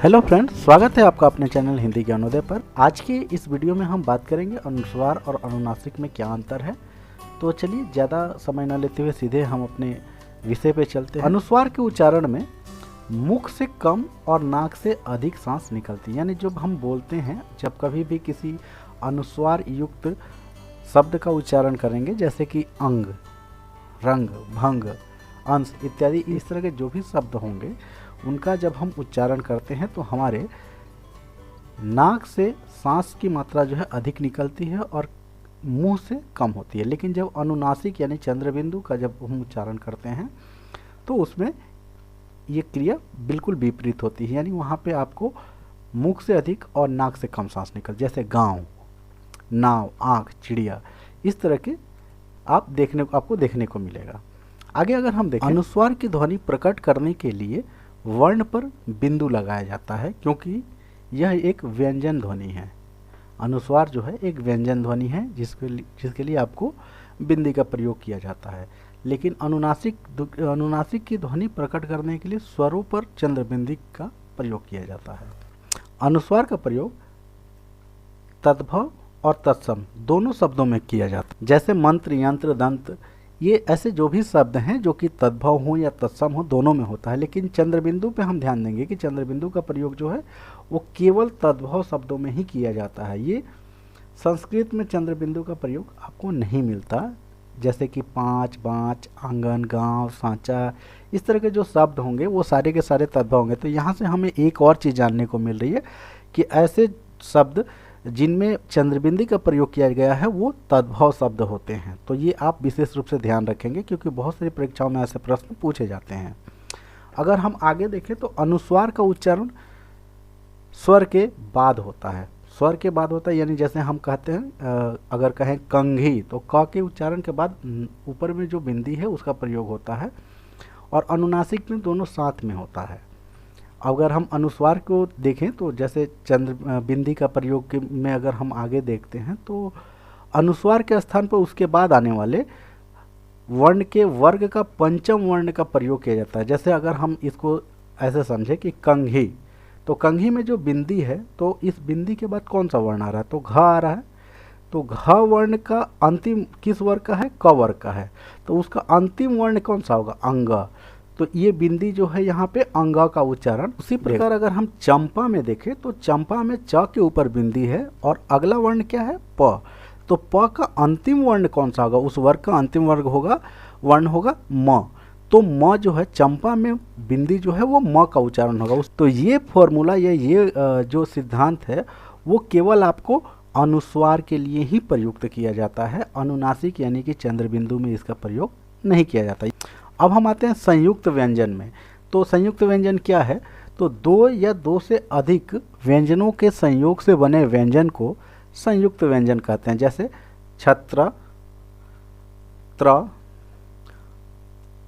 Hello friends, स्वागत है आपका अपने चैनल हिंदी ज्ञानोदय पर। आज के इस वीडियो में हम बात करेंगे अनुस्वार और अनुनासिक में क्या अंतर है। तो चलिए ज़्यादा समय न लेते हुए सीधे हम अपने विषय पे चलते हैं। अनुस्वार के उच्चारण में मुख से कम और नाक से अधिक सांस निकलती है। यानी जब हम बोलते हैं, जब कभी भी किसी अनुस्वार युक्त शब्द का उच्चारण करेंगे, जैसे कि अंग, रंग, भंग, अंश इत्यादि, इस तरह के जो भी शब्द होंगे उनका जब हम उच्चारण करते हैं तो हमारे नाक से सांस की मात्रा जो है अधिक निकलती है और मुंह से कम होती है। लेकिन जब अनुनासिक यानी चंद्रबिंदु का जब हम उच्चारण करते हैं तो उसमें ये क्रिया बिल्कुल विपरीत होती है। यानी वहाँ पे आपको मुख से अधिक और नाक से कम सांस निकल, जैसे गांव, नाव, आँख, चिड़िया, इस तरह के आपको देखने को मिलेगा। आगे अगर हम देखें, अनुस्वार की ध्वनि प्रकट करने के लिए वर्ण पर बिंदु लगाया जाता है, क्योंकि यह एक व्यंजन ध्वनि है। अनुस्वार जो है एक व्यंजन ध्वनि है जिसके लिए आपको बिंदी का प्रयोग किया जाता है। लेकिन अनुनासिक की ध्वनि प्रकट करने के लिए स्वरों पर चंद्रबिंदी का प्रयोग किया जाता है। अनुस्वार का प्रयोग तद्भव और तत्सम दोनों शब्दों में किया जाता है। जैसे मंत्र, यंत्र, दंत, ये ऐसे जो भी शब्द हैं जो कि तद्भव हो या तत्सम हो, दोनों में होता है। लेकिन चंद्रबिंदु पे हम ध्यान देंगे कि चंद्रबिंदु का प्रयोग जो है वो केवल तद्भव शब्दों में ही किया जाता है। ये संस्कृत में चंद्रबिंदु का प्रयोग आपको नहीं मिलता। जैसे कि पाँच, बाँच, आंगन, गांव, सांचा, इस तरह के जो शब्द होंगे वो सारे के सारे तद्भव होंगे। तो यहाँ से हमें एक और चीज़ जानने को मिल रही है कि ऐसे शब्द जिनमें चंद्रबिंदी का प्रयोग किया गया है वो तद्भव शब्द होते हैं। तो ये आप विशेष रूप से ध्यान रखेंगे, क्योंकि बहुत सारी परीक्षाओं में ऐसे प्रश्न पूछे जाते हैं। अगर हम आगे देखें तो अनुस्वार का उच्चारण स्वर के बाद होता है। स्वर के बाद होता है, यानी जैसे हम कहते हैं, अगर कहें कंघी, तो क के उच्चारण के बाद ऊपर में जो बिंदी है उसका प्रयोग होता है, और अनुनासिक में दोनों साथ में होता है। अगर हम अनुस्वार को देखें तो जैसे बिंदी का प्रयोग में अगर हम आगे देखते हैं तो अनुस्वार के स्थान पर उसके बाद आने वाले वर्ण के वर्ग का पंचम वर्ण का प्रयोग किया जाता है। जैसे अगर हम इसको ऐसे समझे कि कंघी, तो कंघी में जो बिंदी है तो इस बिंदी के बाद कौन सा वर्ण आ रहा है, तो घ आ रहा है। तो घ वर्ण का अंतिम किस वर्ग का है, क वर्ग का है। तो उसका अंतिम वर्ण कौन सा होगा, अंग। तो ये बिंदी जो है यहाँ पे अंगा का उच्चारण। उसी प्रकार अगर हम चंपा में देखें तो चंपा में च के ऊपर बिंदी है और अगला वर्ण क्या है, प। तो प का अंतिम वर्ण कौन सा होगा, उस वर्ग का अंतिम वर्ण होगा म। तो म जो है चंपा में बिंदी जो है वो म का उच्चारण होगा। तो ये फॉर्मूला या ये जो सिद्धांत है वो केवल आपको अनुस्वार के लिए ही प्रयुक्त किया जाता है। अनुनासिक यानी कि चंद्रबिंदु में इसका प्रयोग नहीं किया जाता। अब हम आते हैं संयुक्त व्यंजन में। तो संयुक्त व्यंजन क्या है, तो दो या दो से अधिक व्यंजनों के संयोग से बने व्यंजन को संयुक्त व्यंजन कहते हैं। जैसे छत्र, त्र,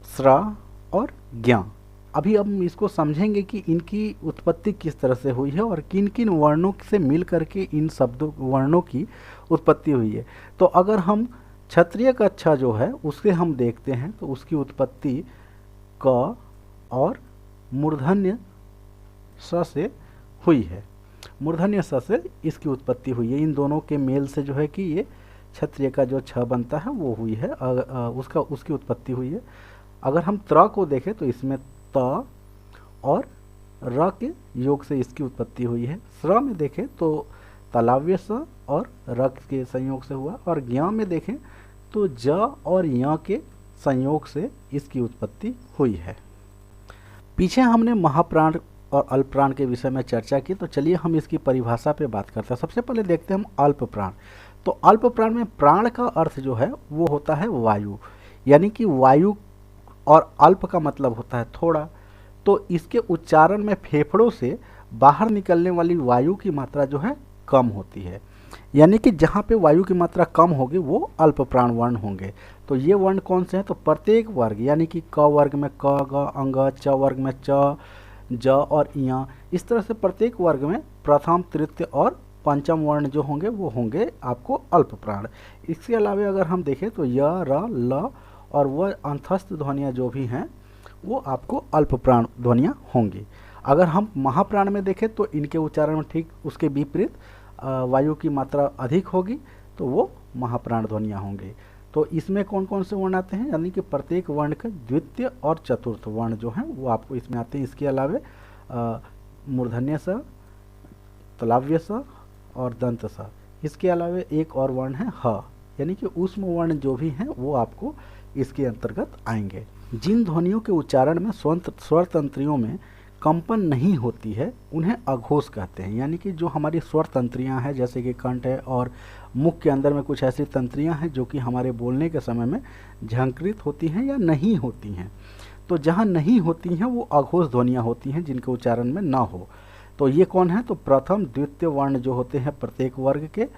स्र और ज्ञ। अभी हम इसको समझेंगे कि इनकी उत्पत्ति किस तरह से हुई है और किन किन वर्णों से मिल करके इन वर्णों की उत्पत्ति हुई है। तो अगर हम क्षत्रिय का छ जो है उसके हम देखते हैं तो उसकी उत्पत्ति क और मूर्धन्य स से हुई है। मूर्धन्य स से इसकी उत्पत्ति हुई है। इन दोनों के मेल से जो है कि ये क्षत्रिय का जो छ बनता है वो हुई है, उसकी उत्पत्ति हुई है। अगर हम त्र को देखें तो इसमें त और र के योग से इसकी उत्पत्ति हुई है। स्र में देखें तो तालव्य स और र के संयोग से हुआ, और ज्ञ में देखें तो ज और य के संयोग से इसकी उत्पत्ति हुई है। पीछे हमने महाप्राण और अल्प प्राण के विषय में चर्चा की, तो चलिए हम इसकी परिभाषा पे बात करते हैं। सबसे पहले देखते हैं हम अल्प प्राण। तो अल्प प्राण में प्राण का अर्थ जो है वो होता है वायु, यानी कि वायु, और अल्प का मतलब होता है थोड़ा। तो इसके उच्चारण में फेफड़ों से बाहर निकलने वाली वायु की मात्रा जो है कम होती है। यानी कि जहाँ पे वायु की मात्रा कम होगी वो अल्प प्राण वर्ण होंगे। तो ये वर्ण कौन से हैं, तो प्रत्येक वर्ग, यानी कि क वर्ग में क, ग, अंग, च वर्ग में च, ज और य, इस तरह से प्रत्येक वर्ग में प्रथम, तृतीय और पंचम वर्ण जो होंगे वो होंगे आपको अल्प प्राण। इसके अलावा अगर हम देखें तो य, र, ल और वह अंतस्थ ध्वनियाँ जो भी हैं वो आपको अल्प प्राण ध्वनियाँ होंगी। अगर हम महाप्राण में देखें तो इनके उच्चारण में ठीक उसके विपरीत वायु की मात्रा अधिक होगी, तो वो महाप्राण ध्वनियाँ होंगी। तो इसमें कौन कौन से वर्ण आते हैं, यानी कि प्रत्येक वर्ण का द्वितीय और चतुर्थ वर्ण जो हैं वो आपको इसमें आते हैं। इसके अलावे मूर्धन्य स, तलाव्य स और दंत स। इसके अलावा एक और वर्ण है ह, यानी कि ऊष्म वर्ण जो भी हैं वो आपको इसके अंतर्गत आएंगे। जिन ध्वनियों के उच्चारण में स्वर तंत्रियों में कंपन नहीं होती है उन्हें अघोष कहते हैं। यानी कि जो हमारी स्वर तंत्रियाँ हैं, जैसे कि कंठ है और मुख के अंदर में कुछ ऐसी तंत्रियाँ हैं जो कि हमारे बोलने के समय में झंकृत होती हैं या नहीं होती हैं, तो जहाँ नहीं होती हैं वो अघोष ध्वनियाँ होती हैं जिनके उच्चारण में ना हो। तो ये कौन है, तो प्रथम द्वितीय वर्ण जो होते हैं प्रत्येक वर्ग के,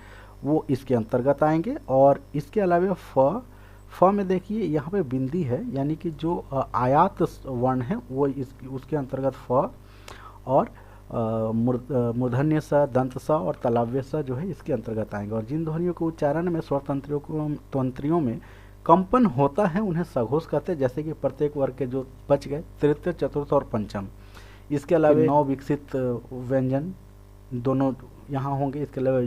वो इसके अंतर्गत आएंगे। और इसके अलावा फ में देखिए यहाँ पे बिंदी है, यानी कि जो आयात वर्ण है वो उसके अंतर्गत फ, और मूर्धन्य स, दंत स और तलाव्य स जो है इसके अंतर्गत आएंगे। और जिन ध्वनियों के उच्चारण में स्वर तंत्रियों में कंपन होता है उन्हें सघोष कहते हैं, जैसे कि प्रत्येक वर्ग के जो बच गए तृतीय, चतुर्थ और पंचम। इसके अलावा 9 विकसित व्यंजन दोनों यहाँ होंगे। इसके अलावा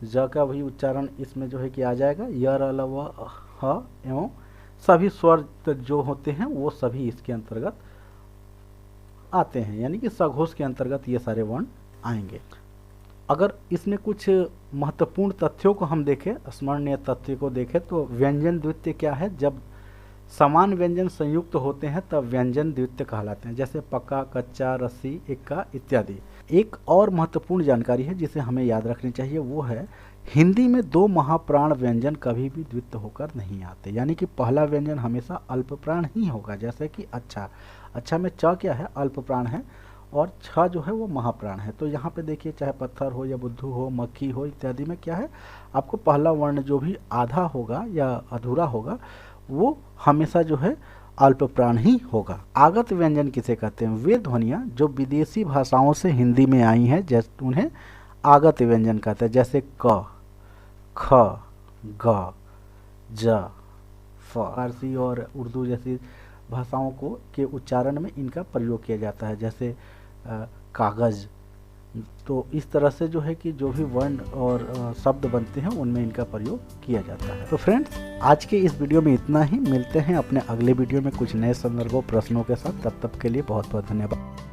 ज का भी उच्चारण इसमें जो है कि आ जाएगा। यर, अलावा ह एवं सभी स्वर जो होते हैं वो सभी इसके अंतर्गत आते हैं, यानी कि सघोष के अंतर्गत ये सारे वर्ण आएंगे। अगर इसमें कुछ महत्वपूर्ण तथ्यों को हम देखें, स्मरणीय तथ्य को देखें, तो व्यंजन द्वितीय क्या है, जब समान व्यंजन संयुक्त होते हैं तब व्यंजन द्वितीय कहलाते हैं, जैसे पक्का, कच्चा, रस्सी, इक्का इत्यादि। एक और महत्वपूर्ण जानकारी है जिसे हमें याद रखनी चाहिए, वो है हिंदी में 2 महाप्राण व्यंजन कभी भी द्वित्व होकर नहीं आते। यानी कि पहला व्यंजन हमेशा अल्प प्राण ही होगा, जैसे कि अच्छा में च क्या है, अल्प प्राण है, और छ जो है वो महाप्राण है। तो यहाँ पे देखिए, चाहे पत्थर हो या बुद्धू हो, मक्खी हो इत्यादि में क्या है, आपको पहला वर्ण जो भी आधा होगा या अधूरा होगा वो हमेशा जो है अल्प प्राण ही होगा। आगत व्यंजन किसे कहते हैं, वे ध्वनियाँ जो विदेशी भाषाओं से हिंदी में आई हैं जैसे उन्हें आगत व्यंजन कहते हैं, जैसे क, ख, ग, ज, फ। फारसी और उर्दू जैसी भाषाओं को के उच्चारण में इनका प्रयोग किया जाता है, जैसे कागज। तो इस तरह से जो है कि जो भी वर्ण और शब्द बनते हैं उनमें इनका प्रयोग किया जाता है। तो फ्रेंड्स, आज के इस वीडियो में इतना ही। मिलते हैं अपने अगले वीडियो में कुछ नए संदर्भों, प्रश्नों के साथ। तब तक के लिए बहुत बहुत धन्यवाद।